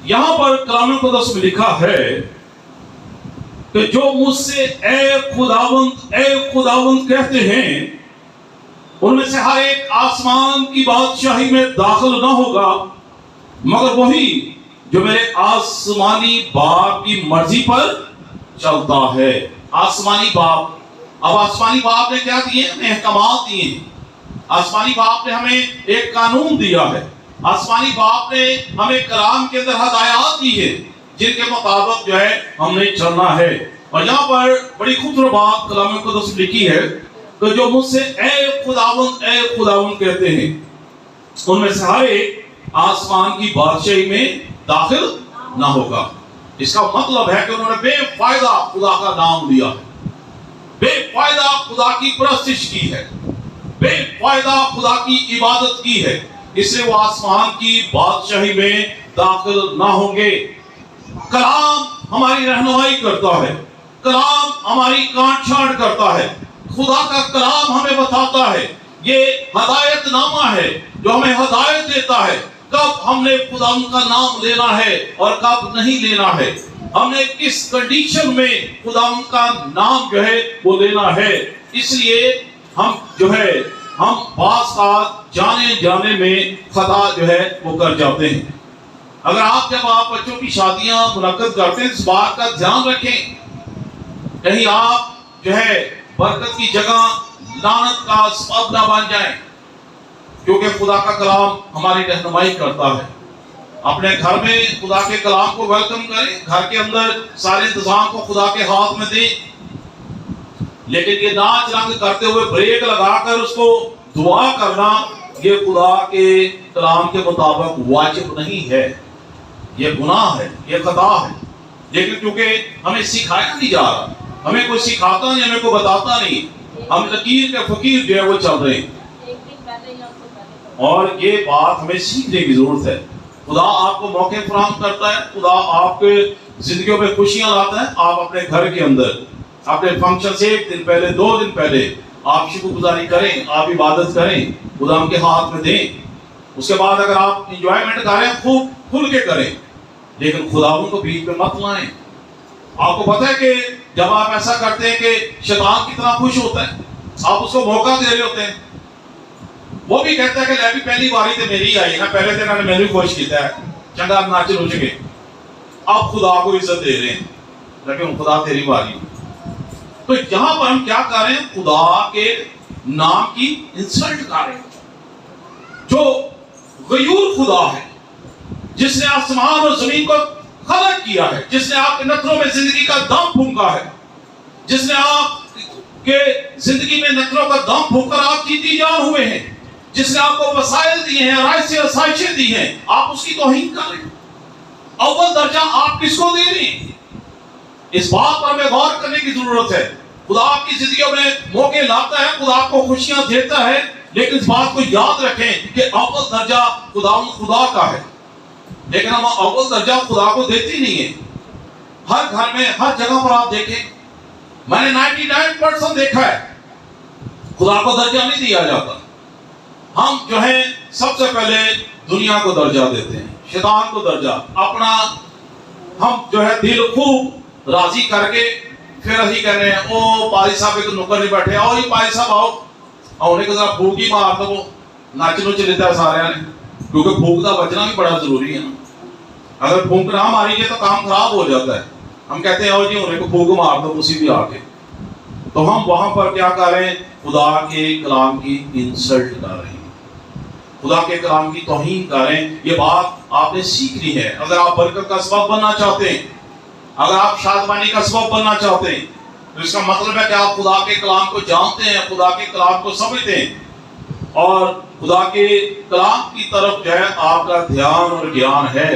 یہاں پر کلام مقدس میں لکھا ہے کہ جو مجھ سے اے خداوند کہتے ہیں ان میں سے ہر ایک آسمان کی بادشاہی میں داخل نہ ہوگا مگر وہی جو میرے آسمانی باپ کی مرضی پر چلتا ہے۔ آسمانی باپ، اب آسمانی باپ نے کیا دیے؟ ہمیں احکامات دیے ہیں۔ آسمانی باپ نے ہمیں ایک قانون دیا ہے۔ آسمانی باپ نے ہمیں کلام کے اندر ہدایات دی ہے جن کے مطابق جو ہے ہم نے چلنا ہے۔ اور یہاں پر بڑی خوبصورت بات کلام مقدس میں لکھی ہے کہ جو مجھ سے اے خداوند کہتے ہیں ان میں سے ہر ایک آسمان کی بادشاہی میں داخل نہ ہوگا۔ اس کا مطلب ہے کہ انہوں نے بے فائدہ خدا کا نام لیا ہے، بے فائدہ خدا کی پرستش کی ہے، بے فائدہ خدا کی عبادت کی ہے، اس سے وہ آسمان کی بادشاہی میں داخل نہ ہوں گے۔ کلام ہماری رہنمائی کرتا ہے، کلام ہماری کانٹ چھانٹ کرتا ہے۔ خدا کا کلام ہمیں بتاتا ہے، یہ ہدایت نامہ ہے جو ہمیں ہدایت دیتا ہے کب ہم نے خدا کا نام لینا ہے اور کب نہیں لینا ہے، ہم نے کس کنڈیشن میں خدا کا نام جو ہے وہ لینا ہے۔ اس لیے ہم جو ہے ہم بعض کا جانے میں خطا جو ہے وہ کر جاتے ہیں۔ اگر جب آپ بچوں کی شادیاں منعقد کرتے ہیں اس بات کا دھیان رکھیں کہیں آپ جو ہے برکت کی جگہ لعنت کا سبب نہ بن جائیں، کیونکہ خدا کا کلام ہماری رہنمائی کرتا ہے۔ اپنے گھر میں خدا کے کلام کو ویلکم کریں، گھر کے اندر سارے انتظام کو خدا کے ہاتھ میں دیں، لیکن یہ ناچ رنگ کرتے ہوئے بریک لگا کر اس کو دعا کرنا یہ خدا کے کلام کے مطابق واجب نہیں ہے، یہ گناہ ہے، یہ خطا ہے۔ لیکن کیونکہ ہمیں سکھایا نہیں جا رہا، ہمیں کوئی سکھاتا نہیں، ہمیں کوئی بتاتا نہیں، ہم لکیر کے فقیر جو ہے وہ چل رہے ہیں، اور یہ بات ہمیں سیکھنے کی ضرورت ہے۔ خدا آپ کو موقع فراہم کرتا ہے، خدا آپ کے زندگیوں میں خوشیاں لاتا ہے۔ آپ اپنے گھر کے اندر اپنے فنکشن سے ایک دن پہلے 2 دن پہلے آپ شکر گزاری کریں، آپ عبادت کریں، خدا کے ہاتھ میں دیں۔ اس کے بعد اگر آپ انجوائمنٹ کریں خوب کھل کے کریں، لیکن خداوند کو بیچ میں مت لائیں۔ آپ کو پتہ ہے کہ جب آپ ایسا کرتے ہیں کہ شیطان کتنا خوش ہوتا ہے، آپ اس کو موقع دے رہے ہوتے ہیں، وہ بھی کہتا ہے کہ لے بھی پہلی باری تے میری آئی نا، پہلے دن نے میری خوش کیتا ہے، چنگا ناچن ہو چکے، آپ خدا کو عزت دے رہے ہیں، لیکن خدا تیری باری۔ تو یہاں پر ہم کیا کر رہے ہیں؟ خدا کے نام کی انسلٹ کر رہے ہیں، جو غیور خدا ہے، جس نے آسمان اور زمین کو خلق کیا ہے، جس نے آپ کے نتروں میں زندگی کا دم پھونکا ہے، جس نے آپ کے زندگی میں نتروں کا دم پھونک کر آپ جیتی جان ہوئے ہیں، جس نے آپ کو وسائل دیے ہیں، رائے آسائشیں دی ہیں، آپ اس کی توہین کر رہے ہیں۔ اول درجہ آپ کس کو دے رہے ہیں؟ اس بات پر ہمیں غور کرنے کی ضرورت ہے۔ خدا آپ کی زندگیوں میں موقع لاتا ہے، خدا آپ کو خوشیاں دیتا ہے، لیکن اس بات کو یاد رکھیں کہ اول درجہ خدا کا ہے، لیکن ہم اول درجہ خدا کو دیتے نہیں ہیں۔ ہر گھر میں ہر جگہ پر آپ دیکھیں، میں نے 99% دیکھا ہے خدا کو درجہ نہیں دیا جاتا۔ ہم جو ہے سب سے پہلے دنیا کو درجہ دیتے ہیں، شیطان کو درجہ، اپنا ہم جو ہے دل خوب راضی کر کے پھر ابھی کہہ رہے ہیں او پاری صاحب ایک نوکر نہیں بیٹھے، آؤ یہ پاری صاحب آؤ، اور انہیں کہا بھوک ہی مار دو، ناچنو چلیتا ہے سارے نے، کیونکہ بھوک کا بچنا بھی بڑا ضروری ہے نا۔ اگر بھوک نہ ماری گے تو کام خراب ہو جاتا ہے۔ ہم کہتے ہیں او جی انہیں کو بھوک مار دو اسی بھی آ کے، تو ہم وہاں پر کیا کر رہے ہیں؟ خدا کے کلام کی انسلٹ کر رہے ہیں، خدا کے کلام کی توہین کر رہے ہیں۔ یہ بات آپ نے سیکھنی ہے۔ اگر آپ برکت کا سبب بننا چاہتے ہیں، اگر آپ شادمانی کا سبب بننا چاہتے ہیں، تو اس کا مطلب ہے کہ آپ خدا کے کلام کو جانتے ہیں، خدا کے کلام کو سمجھتے ہیں، اور خدا کے کلام کی طرف جو ہے آپ کا دھیان اور گیان ہے۔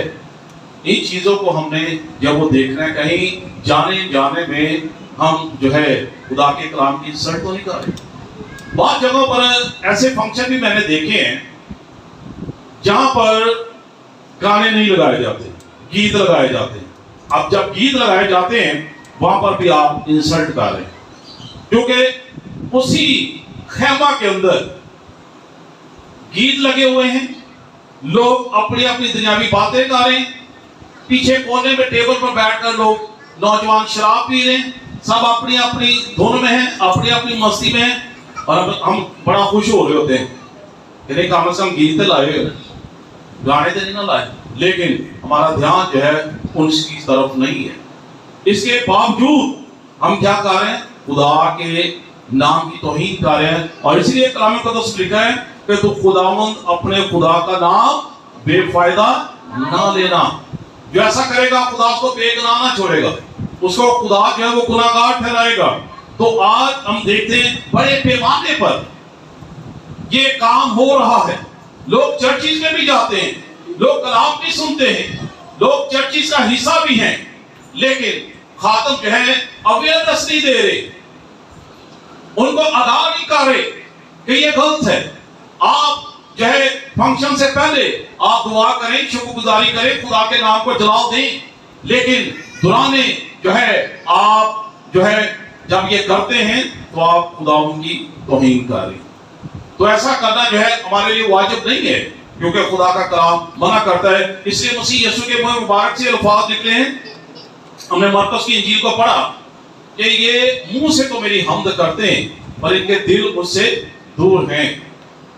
ان چیزوں کو ہم نے جب وہ دیکھنا ہے، کہیں جانے میں ہم جو ہے خدا کے کلام کی انسلٹ تو نہیں کر رہے۔ بعض جگہوں پر ایسے فنکشن بھی میں نے دیکھے ہیں جہاں پر گانے نہیں لگائے جاتے، گیت لگائے جاتے ہیں۔ اب جب گیت لگائے جاتے ہیں وہاں پر بھی آپ انسلٹ کر رہے ہیں، کیونکہ اسی خیمہ کے اندر گیت لگے ہوئے ہیں، لوگ اپنی اپنی دنیاوی باتیں کر رہے ہیں، پیچھے کونے میں ٹیبل پر بیٹھ کر لوگ نوجوان شراب پی رہے ہیں، سب اپنی اپنی دھن میں ہیں، اپنی اپنی مستی میں ہیں، اور ہم بڑا خوش ہو رہے ہوتے ہیں کہ نہیں کم از کم گیت لائے، گانے تو نہیں نہ لائے، لیکن ہمارا دھیان جو ہے ان کی طرف نہیں ہے۔ اس کے باوجود ہم کیا کر رہے ہیں؟ خدا کے نام کی توہین کر رہے ہیں، اور اس لیے کلام مقدس لکھا ہے کہ تو خداوند اپنے خدا کا نام بے فائدہ نہ لینا۔ جو ایسا کرے گا خدا اس کو بے گناہ نہ چھوڑے گا، اس کو خدا جو ہے وہ گناہگار ٹھہرائے گا۔ تو آج ہم دیکھتے ہیں بڑے پیمانے پر یہ کام ہو رہا ہے، لوگ چرچز میں بھی جاتے ہیں، لوگ کلام بھی سنتے ہیں، لوگ چرچز کا حصہ بھی ہیں، لیکن خاتم جو ہے اویئرنس نہیں دے رہے، ان کو آگاہ نہیں کر رہے کہ یہ غلط ہے۔ آپ جو ہے فنکشن سے پہلے آپ دعا کریں، شکر گزاری کریں، خدا کے نام کو جلال دیں، لیکن درانے جو ہے آپ جو ہے جب یہ کرتے ہیں تو آپ خداوند کی توہین کر رہے ہیں۔ تو ایسا کرنا جو ہے ہمارے لیے واجب نہیں ہے، کیونکہ خدا کا کلام منع کرتا ہے۔ اس لیے مسیح یسوع کے منہ مبارک سے الفاظ نکلے ہیں، ہم نے مرقس کی انجیل کو پڑھا کہ یہ منہ سے تو میری حمد کرتے ہیں پر ان کے دل مجھ سے دور ہیں،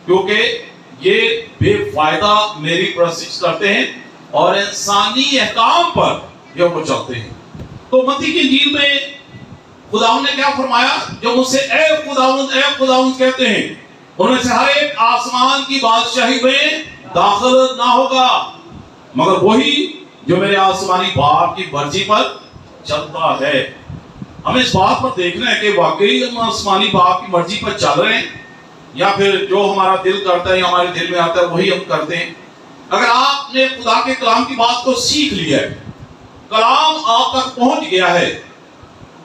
کیونکہ یہ بے فائدہ میری پرستش کرتے ہیں اور انسانی احکام پر یہ وہ چلتے ہیں۔ تو متی کی انجیل میں خداوند نے کیا فرمایا؟ جو مجھ سے اے خداوند کہتے ہیں انہیں سے ہر ایک آسمان کی بادشاہی میں داخل نہ ہوگا مگر وہی جو میرے آسمانی باپ کی مرضی پر چلتا ہے۔ ہمیں اس بات پر دیکھنا ہے کہ واقعی ہم آسمانی باپ کی مرضی پر چل رہے ہیں یا پھر جو ہمارا دل کرتا ہے یا ہمارے دل میں آتا ہے وہی ہم کرتے ہیں۔ اگر آپ نے خدا کے کلام کی بات کو سیکھ لیا ہے، کلام آپ تک پہنچ گیا ہے،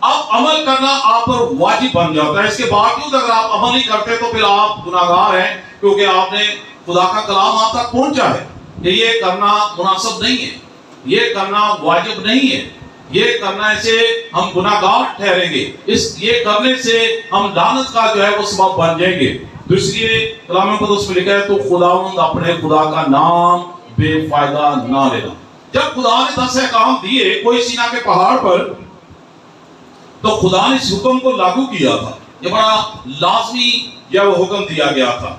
اب عمل کرنا آپ پر واجب بن جاتا ہے۔ اس کے باوجود اگر آپ عمل نہیں کرتے تو پھر آپ گناہگار ہیں، کیونکہ آپ نے خدا کا کلام آپ تک پہنچا ہے کہ یہ کرنا مناسب نہیں ہے، یہ کرنا واجب نہیں ہے، یہ کرنے سے ہم گناہگار ٹھہریں گے، یہ کرنے سے ہم لعنت کا جو ہے وہ سبب بن جائیں گے۔ تو اس لیے کلام مقدس میں لکھا ہے تو خداوند اپنے خدا کا نام بے فائدہ نہ لینا۔ جب خدا نے 10 احکام دیے کوئی سینا کے پہاڑ پر، تو خدا نے اس حکم کو لاگو کیا تھا، یہ بڑا لازمی یا وہ حکم دیا گیا تھا،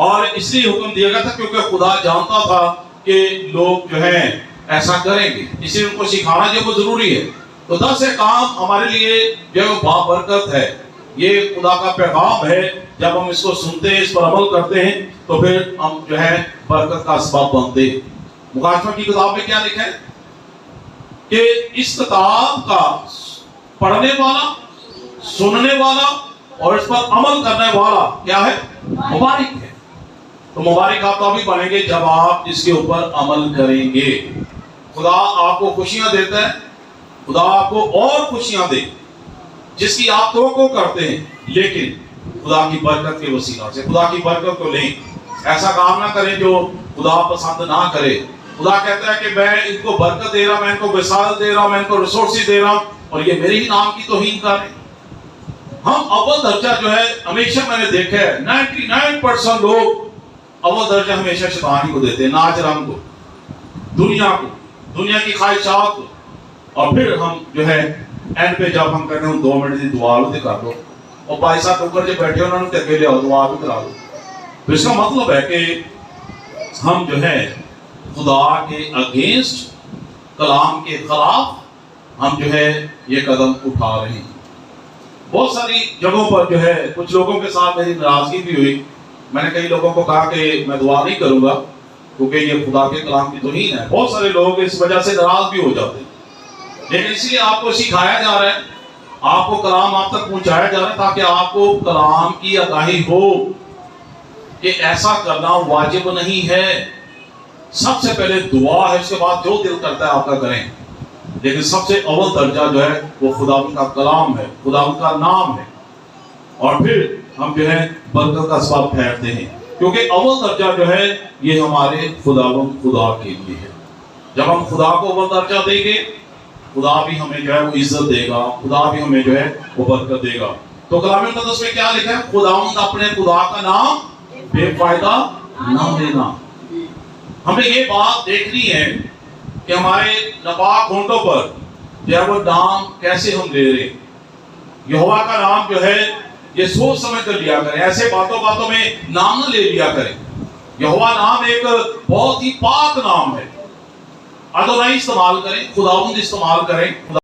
اور اس لیے حکم دیا گیا تھا کیونکہ خدا جانتا تھا کہ لوگ جو ہیں ایسا کریں گے، اس لیے ان کو سکھانا جو وہ ضروری ہے۔ تو 10 احکام ہمارے لیے جو ہے وہ بابرکت ہے، یہ خدا کا پیغام ہے۔ جب ہم اس کو سنتے ہیں، اس پر عمل کرتے ہیں تو پھر ہم جو ہے برکت کا اسباب بنتے ہیں۔ مکاشفہ کی کتاب میں کیا لکھا ہے کہ اس کتاب کا پڑھنے والا، سننے والا اور اس پر عمل کرنے والا کیا ہے؟ مبارک ہے۔ تو مبارک آپ تبھی بنیں گے جب آپ اس کے اوپر عمل کریں گے۔ خدا آپ کو خوشیاں دیتا ہے، خدا آپ کو اور خوشیاں دے جس کی آپ توقع کرتے ہیں، لیکن خدا کی برکت کے وسیلہ سے خدا کی برکت کو لیں۔ ایسا کام نہ کریں جو خدا پسند نہ کرے۔ خدا کہتا ہے کہ میں ان کو برکت دے رہا، میں ان کو وسائل دے رہا، میں ان کو ریسورسز دے رہا، اور یہ میرے ہی نام کی توہین کر رہے ہیں۔ ہم اول درجہ جو ہے ہمیشہ میں نے دیکھا ہے 99% لوگ اول درجہ ہمیشہ شیطان کو دیتے ہیں، ناچ رنگ کو، دنیا کو، دنیا کی خواہشات کو، اور پھر ہم جو ہے اینڈ پہ جب ہم کہتے ہیں 2 منٹ کی دعا بھی کر دو، اور بھائی صاحب اوپر جو بیٹھے انہوں نے کہتے لے دعا بھی کرا دو۔ تو اس کا مطلب ہے کہ ہم جو ہے خدا کے اگینسٹ، کلام کے خلاف ہم جو ہے یہ قدم اٹھا رہے ہیں۔ بہت ساری جگہوں پر جو ہے کچھ لوگوں کے ساتھ میری ناراضگی بھی ہوئی، میں نے کئی لوگوں کو کہا کہ میں دعا نہیں کروں گا کیونکہ یہ خدا کے کلام کی توہین ہے۔ بہت سارے لوگ اس وجہ سے ناراض بھی ہو جاتے ہیں، لیکن اس لیے آپ کو سکھایا جا رہا ہے، آپ کو کلام آپ تک پہنچایا جا رہا ہے تاکہ آپ کو کلام کی آگاہی ہو کہ ایسا کرنا واجب نہیں ہے۔ سب سے پہلے دعا ہے، اس کے بعد جو دل کرتا ہے آپ کا کریں، لیکن سب سے اول درجہ جو ہے وہ خداوند کا کلام ہے، خداوند کا نام ہے، اور پھر ہم جو ہے برکت کا اسباب ٹھہرتے ہیں، کیونکہ اول درجہ جو ہے یہ ہمارے خداوند خدا کے لیے ہے۔ جب ہم خدا کو اول درجہ دیں گے، خدا بھی ہمیں جو ہے وہ عزت دے گا، خدا بھی ہمیں جو ہے وہ برکت دے گا۔ تو کلام مقدس میں کیا لکھا ہے؟ خداوند اپنے خدا کا نام بے فائدہ نہ لینا۔ ہمیں یہ بات دیکھنی ہے کہ ہمارے ناپاک ہونٹوں پر جو ہے وہ نام کیسے ہم لے رہے ہیں. یہوہ کا نام جو ہے یہ سوچ سمجھ کر لیا کریں، ایسے باتوں باتوں میں نام نہ لے لیا کریں. یہوہ نام ایک بہت ہی پاک نام ہے. ادونائی استعمال کریں، خداوند استعمال کریں.